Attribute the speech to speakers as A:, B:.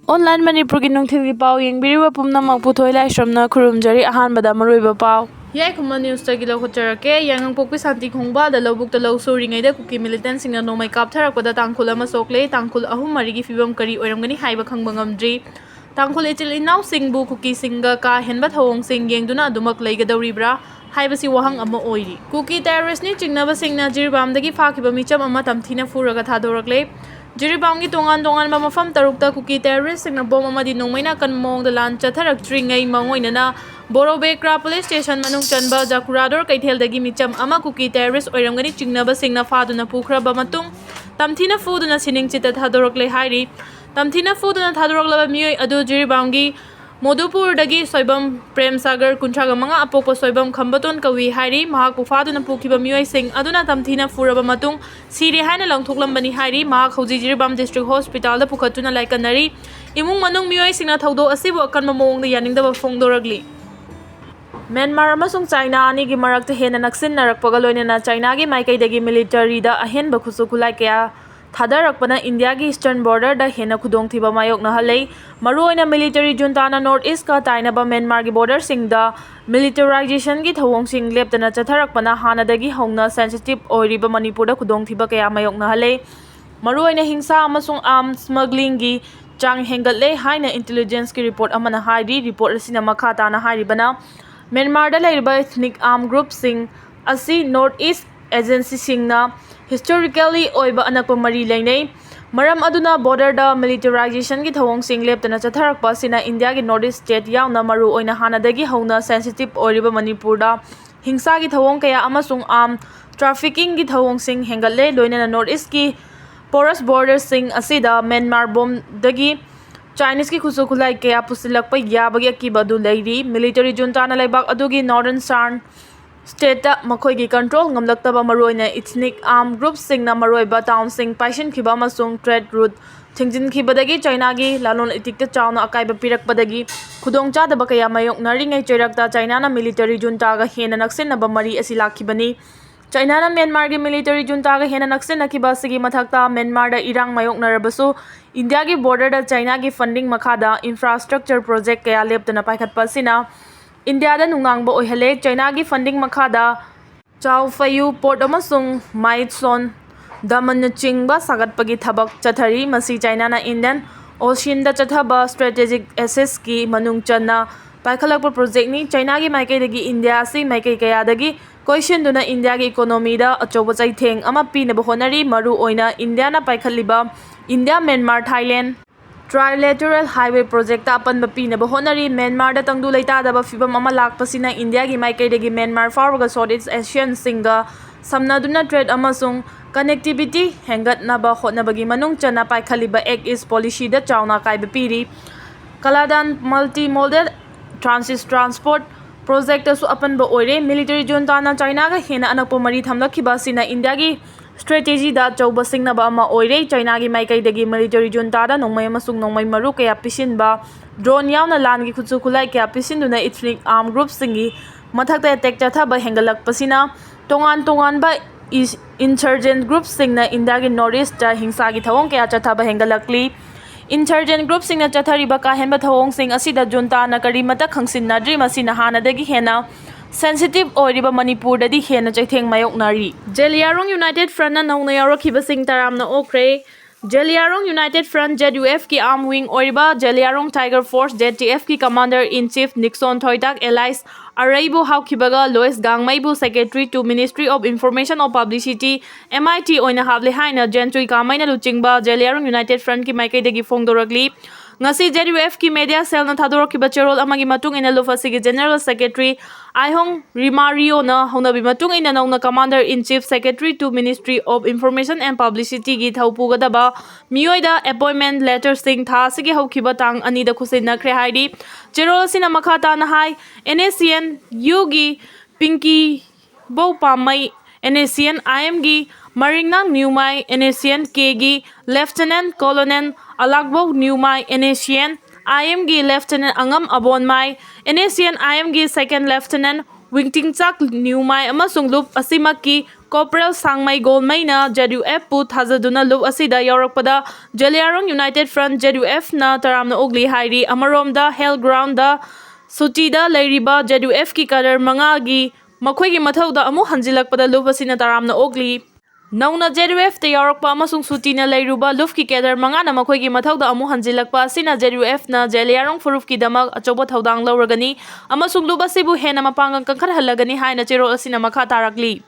A: Online Manipuri Nungthili Pau Yingbiriwa Pumnamak Puthoi Laisramna Khurumjari Ahanbada Maruiba Pau. Yaingangpokpi News Tagilo Hotarake, Yaingangpokpi da Lobuk the Low Soring the Kuki militants in Nongmei kapsillakpada Tangkhul Sokle, Tangkhul ahum maridi fibam kari oiramgani haiba khangdri. Tangkhul itil now sing bu KUKISING ka henbat hong sing yengduna dumak laigadoribra. Haibasi wahang ama oiri. Kuki terrorist ni chingnaba singna jiribamdagi fakiba micham ama tamthina furaga thadorakle. Jiribam gi tongan mafam tarukta Kuki terrorist singna bom amadi nongmaina kan mong da lan chatharak tringai mangoina na Borobekra police station manung chanba jakurador kaitheldagi micham ama Kuki terrorist oiramgani chingnaba singna faduna pukraba matung tamthina fuduna sining chita thadorakle hairi. Tamthina fuduna thadoraklaba mioi adu jiribam gi Modupur dagi soibam prem sagar kuntraga manga apoko soibam khambaton kawi hairi mahak pufaduna pukiba mioi sing aduna tamthina furaba matung siri haina langthoklambani hairi mahak hauji jiribam district hospital da pukhatuna laikanari imung manung mioi singna thaudo asibu akanma mawngda yaningdaba phongdoragli Myanmar amasung China ani gi marakta hena naksin narakpaga loinena China gi maikaidagi military da ahenba khusukulai kaya Thadarakpana India ki eastern border da hena khudongthiba mayok na halei maruoina military junta na north east ka tainaba Myanmar ki border sing da militarization ki thawong sing leptana chatharakpana hanadagi hongna sensitive oiriba Manipur da khudongthiba kaya mayok na halei maruoina hingsa amasung arms smuggling gi chang hengatle haina intelligence ki report amana hairi report asina makha ta na hairibana Myanmar da leiriba ethnic armed group sing asi north east agency singna historically oiba anakpa mari lainei maram aduna border da militarization ki thawong sing leptana chatharakpa sina India ki northeast state yauna maru oina hanadagi hona sensitive oiriba Manipur da hingsa ki thawong kaya amasung trafficking ki thawong sing hengalle loina northeast ki porous border sing asida Myanmar bom dagi Chinese ki khusukulai kaya pusilakpa yabagi akiba du leiri military junta na laibak adugi northern Shan State makoi gi control ngamlaktaba maroina ethnic armed groups singna maroiba town sing paishin khiba masung trade route thingjin khibadagi China gi lalon itikta chawna akaiba pirakpadagi khudongcha daba kaya mayok naringai choirakta China na military junta ga hena naksin naba mari asilakhibani China na Myanmar gi military junta ga hena naksin nakiba sigi mathakta Myanmar da irang mayok narabasu India gi border da China gi funding makhada infrastructure project kaya leptana paikhatpa sina India da nungangba oihale China gi funding makhada Chao Phayu port amasung Maidson daman chingba sagatpagi thabak chathari masi China na Indian Ocean da chathaba strategic assets ki manung channa paikhalakpa project ni China gi maikai dagi India si maikai kaya dagi question duna India gi economy da achoba chaitheng ama pinaba honari maru oina India na paikhaliba India Myanmar Thailand Trilateral Highway Project ta apan bapi na bahonari Myanmar da tangdu laita da ba fibam ama lakpasina India gi maikai dagi Myanmar farwaga Southeast Asian singa samnaduna trade amasung connectivity hengat na ba hotnabagi manung chana paikhaliba Act East policy da chawna kai bapiri Kaladan multimodal transport project asu apan ba oire military junta na China ga hena anakpo mari thamlakhiba sina India gi strategy da chauba singna ba ama oire China gi maikai dagi military junta da nongmai amasung nongmai maru kaya pisinba drone yauna lan gi khutsu khulai kaya pisinduna ethnic armed group singi mathakta attack chatha ba hengalak pasina tongan ba insurgent group singna India gi northeast da hingsa gi thawong kaya chatha ba hengalakli insurgent group singna chathari ba ka henba thawong sing asida junta na kari mata khangsin nadri masina hana dagi hena sensitive oiriba Manipur dadi hena chaitheng mayok nari Jeliarong United Front na nauna yarakhiba sing taramna okre Jeliarong United Front ZUF ki arm wing oiriba Jeliarong Tiger Force ZTF ki commander in chief Nixon Thoitak allies Araibu Haukibaga Lois Gangmaibu secretary to Ministry of Information or Publicity MIT oina hable haina Gentry Kamaina Luchingba Jeliarong United Front ki maikai dagi phongdoragli ngasi ZUF ki media cell na thadorok ki bacharol amagi matung ina lofasi ki general secretary ahum rimario na honabi matung ina nauna commander in chief secretary to Ministry of Information and Publicity gi thaupu gadaba mioida appointment letter sing tha sigi haukiba tang ani da khusin na khre haidi general sina makhata na hai NACN yugi pinky bo pamai NACN IM gi Maringnang Newmai NACN Kegi Lieutenant Colonel Alagbo Newmai NACN IM gi Lieutenant Angam Abonmai NACN IM gi Second Lieutenant Wingtingchak Newmai amasung lup asimaki Corporal Sangmei Golmaina JDF-pu thajaduna lup asida yaurappada Jaliarong United Front JDF-na taramna ogli hairi amaromda Hell Ground-da Sutida leiriba JDF-ki kadar mangagi makhoigi mathauda amu hanjilakpada lup asina taramna ogli Nauna JDF-ta yaurappa amasung sutina leiruba lufki kadar mangana makhoigi mathauda amu hanjilakpa asina JDF-na Jaliarong Furufki damak achoba thaudang lauragani amasung lup asibu hena mapangang kangkharhalagani haina chero asina makha tarakli